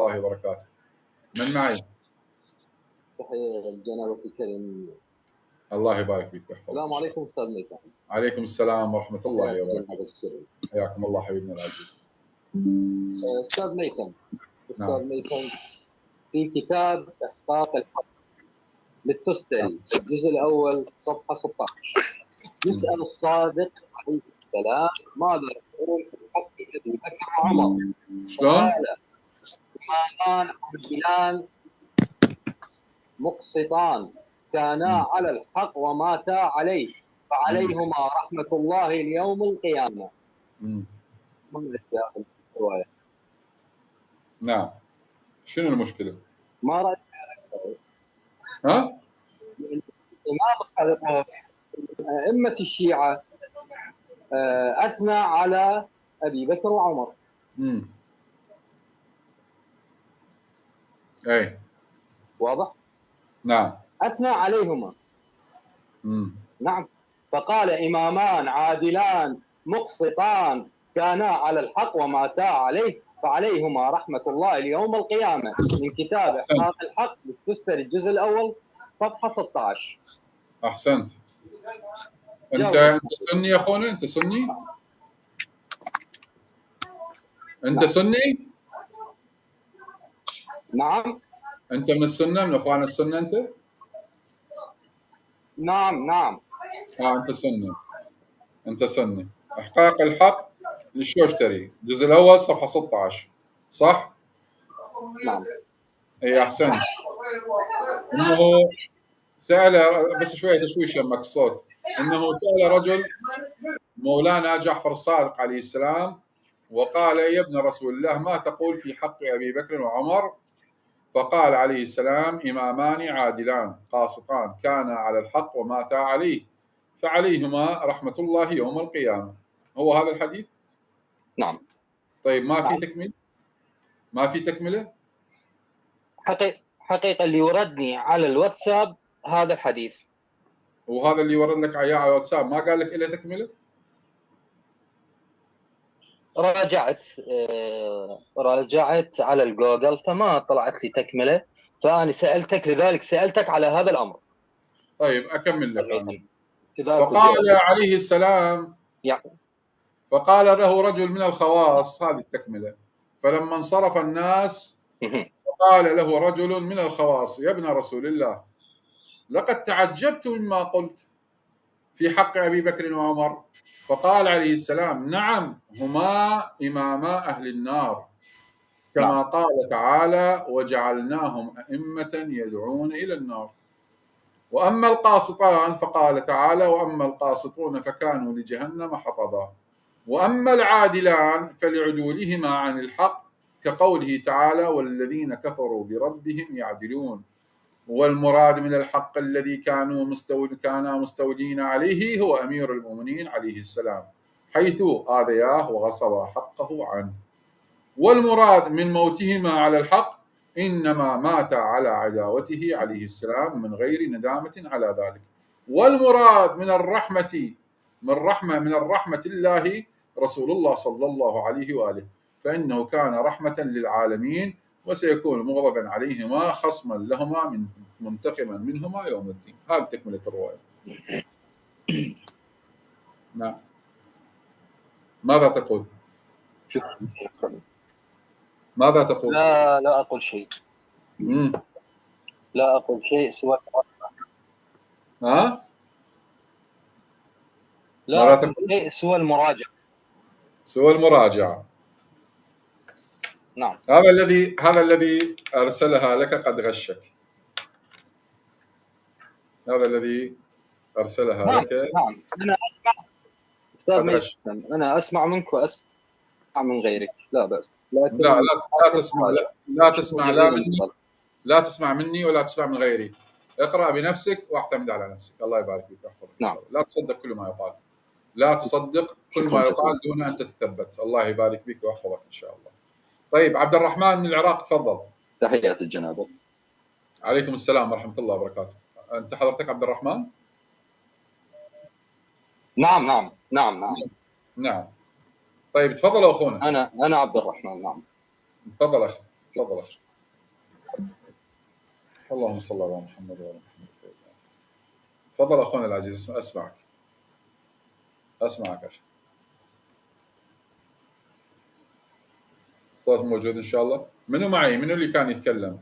الله وبركاته. من معي؟ تحية الجنابة الكريم. الله يبارك فيك ويحفظك. السلام عليكم أستاذ ميثم. عليكم السلام ورحمة الله وبركاته. حياكم الله حبيبنا العزيز. أستاذ ميثم، نعم. في كتاب إحقاق الحق للتستري الجزء الأول صفحة 16 يسأل الصادق عليه السلام ماذا يقول في حق أبي بكر وعمر؟ شلون؟ إمامان عادلان مقسطان كانا على الحق وماتا عليه فعليهما رحمة الله اليوم القيامة. نعم. شنو المشكلة؟ ما رأيك؟ ها؟ الإمام الصادق أئمة الشيعة أثنى على أبي بكر وعمر. أي. واضح؟ نعم. أثنى عليهما. نعم. فقال إمامان عادلان مقسطان كانا على الحق وماتا عليه فعليهما رحمة الله اليوم القيامة، من كتاب إحقاق الحق للتستري الجزء الأول صفحة 16. أحسنت. أنت سني يا أخونا؟ أنت سني؟ أنت سني؟ نعم. أنت من السنة، من إخوان السنة أنت؟ نعم. أنت سني. إحقاق الحق للشوشتري الجزء الأول صفحة 16 صح؟ نعم. أي أحسنت. إنه سأل، بس شوية تشويش يمك الصوت، إنه سأل رجل مولانا جعفر الصادق عليه السلام وقال: يا ابن رسول الله ما تقول في حق أبي بكر وعمر؟ فقال عليه السلام: إمامان عادلان قاسطان كانا على الحق وماتا عليه فعليهما رحمة الله يوم القيامة. هو هذا الحديث؟ نعم. طيب ما في تكمل؟ ما في تكملة؟ حقيقة اللي وردني على الواتساب هذا الحديث. وهذا اللي ورد لك اياه على الواتساب ما قال لك إله تكملة؟ راجعت على الجوجل فما طلعت لي تكملة، فأنا سألتك، لذلك سألتك على هذا الأمر. طيب أكمل لك أنا. فقال عليه السلام فقال له رجل من الخواص، هذه التكملة، فلما انصرف الناس فقال له رجل من الخواص: يا ابن رسول الله لقد تعجبت مما قلت في حق أبي بكر وعمر. فقال عليه السلام: نعم هما إماما أهل النار كما قال تعالى: وجعلناهم أئمة يدعون إلى النار. وأما القاسطان فقال تعالى: وأما القاسطون فكانوا لجهنم حطبا. وأما العادلان فلعدولهما عن الحق كقوله تعالى: والذين كفروا بربهم يعدلون. والمراد من الحق الذي كانا مستولين عليه هو أمير المؤمنين عليه السلام، حيث آذياه وغصبا حقه عنه. والمراد من موتهما على الحق إنما مات على عداوته عليه السلام من غير ندامة على ذلك. والمراد من الرحمة الله رسول الله صلى الله عليه وآله، فإنه كان رحمة للعالمين وسيكون مغضبا عليهما خصما لهما منتقما منهما يوم الدين. هذه تكملة الرواية. نعم. ماذا تقول؟ ماذا تقول؟ لا أقول شيء. لا أقول شيء سوى لا أقول شيء سوى المراجعة. نعم. هذا الذي أرسلها لك قد غشك. هذا الذي أرسلها لك. نعم. أنا أسمع منك وأسمع من غيرك، لا بأس. لا تسمع مني ولا تسمع من غيري. اقرأ بنفسك واعتمد على نفسك. الله يبارك فيك ويحفظك. نعم. لا تصدق كل ما يقال. لا تصدق كل ما يقال دون أن تتثبت. الله يبارك فيك ويحفظك إن شاء الله. طيب عبد الرحمن من العراق تفضل. تحيات الجنابة. عليكم السلام ورحمة الله وبركاته. أنت حضرتك عبد الرحمن؟ نعم. طيب تفضل أخونا. أنا عبد الرحمن. نعم. تفضل أخي. تفضل. اللهم صل على محمد وعلى محمد. تفضل اخونا العزيز، اسمعك اخي. صوت موجود ان شاء الله. منو معي؟ منو اللي كان يتكلم؟